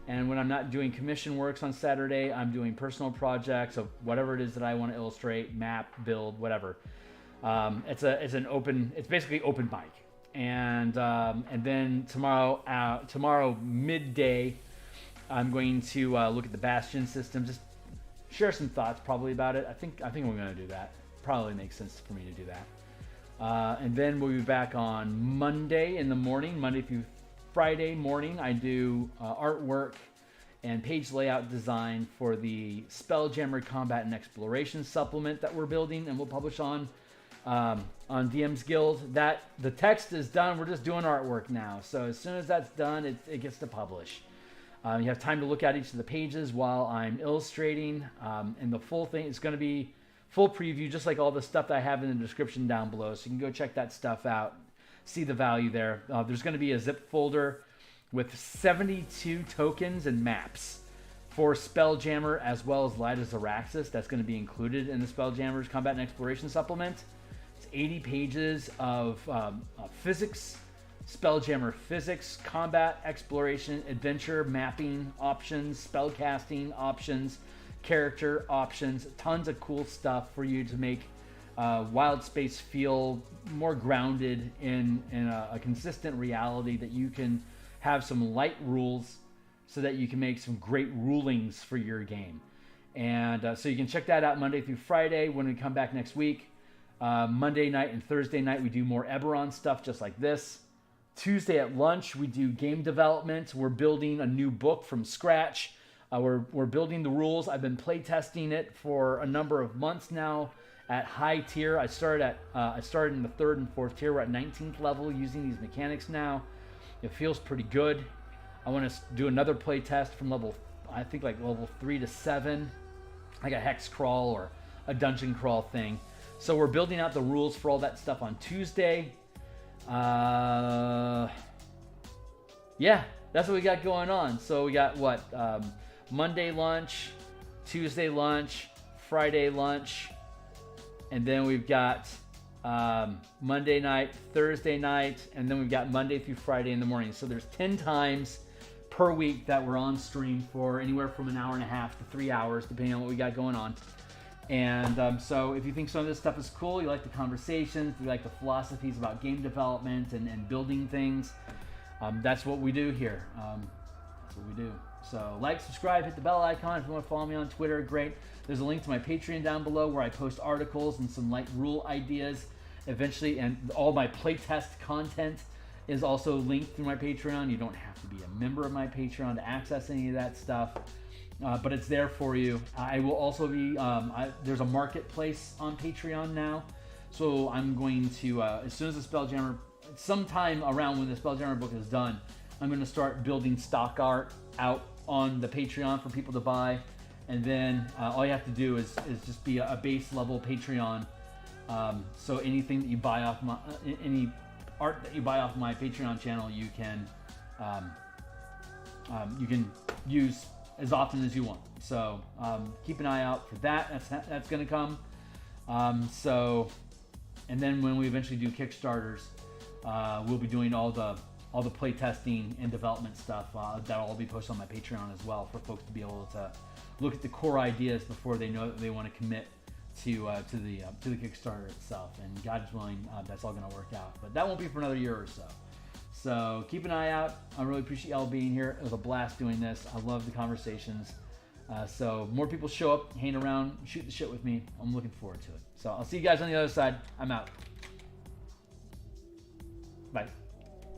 And when I'm not doing commission works on Saturday, I'm doing personal projects of whatever it is that I want to illustrate, map, build, whatever. It's basically open mic. And then tomorrow midday, I'm going to look at the Bastion system, just share some thoughts probably about it. I think we're going to do that. Probably makes sense for me to do that. And then we'll be back on Monday in the morning, Monday through Friday morning. I do artwork and page layout design for the Spelljammer Combat and Exploration supplement that we're building and we'll publish on DMsGuild. The text is done. We're just doing artwork now. So as soon as that's done, it gets to publish. You have time to look at each of the pages while I'm illustrating. And the full thing is going to be full preview, just like all the stuff that I have in the description down below. So you can go check that stuff out. See the value there. There's going to be a zip folder with 72 tokens and maps for Spelljammer as well as Light as Araxis. That's going to be included in the Spelljammer's Combat and Exploration supplement. It's 80 pages of physics, Spelljammer physics, combat, exploration, adventure, mapping options, spellcasting options, character options, tons of cool stuff for you to make Wild Space feel more grounded in a consistent reality, that you can have some light rules so that you can make some great rulings for your game. And so you can check that out Monday through Friday. When we come back next week, Monday night and Thursday night, we do more Eberron stuff just like this. Tuesday at lunch, we do game development. We're building a new book from scratch. We're building the rules. I've been playtesting it for a number of months now. At high tier, I started in the 3rd and 4th tier. We're at 19th level using these mechanics now. It feels pretty good. I want to do another play test from level 3 to 7, like a hex crawl or a dungeon crawl thing. So we're building out the rules for all that stuff on Tuesday. Yeah, that's what we got going on. So we got Monday lunch, Tuesday lunch, Friday lunch. And then we've got Monday night, Thursday night, and then we've got Monday through Friday in the morning. So there's 10 times per week that we're on stream for anywhere from an hour and a half to 3 hours, depending on what we got going on. And so if you think some of this stuff is cool, you like the conversations, you like the philosophies about game development and building things, that's what we do here. That's what we do. So like, subscribe, hit the bell icon. If you want to follow me on Twitter, great. There's a link to my Patreon down below where I post articles and some light rule ideas eventually, and all my playtest content is also linked through my Patreon. You don't have to be a member of my Patreon to access any of that stuff, but it's there for you. I will also be, there's a marketplace on Patreon now, so I'm going to, as soon as the Spelljammer, sometime around when the Spelljammer book is done, I'm going to start building stock art out on the Patreon for people to buy. And then all you have to do is just be a base level Patreon. So anything that you buy off my, any art that you buy off my Patreon channel, you can use as often as you want. So keep an eye out for that. That's going to come. And then when we eventually do Kickstarters, we'll be doing all the play testing and development stuff. That'll all be posted on my Patreon as well for folks to be able to look at the core ideas before they know that they want to commit to the Kickstarter itself. And God's willing, that's all going to work out. But that won't be for another year or so. So keep an eye out. I really appreciate y'all being here. It was a blast doing this. I love the conversations. So more people show up, hang around, shoot the shit with me. I'm looking forward to it. So I'll see you guys on the other side. I'm out. Bye.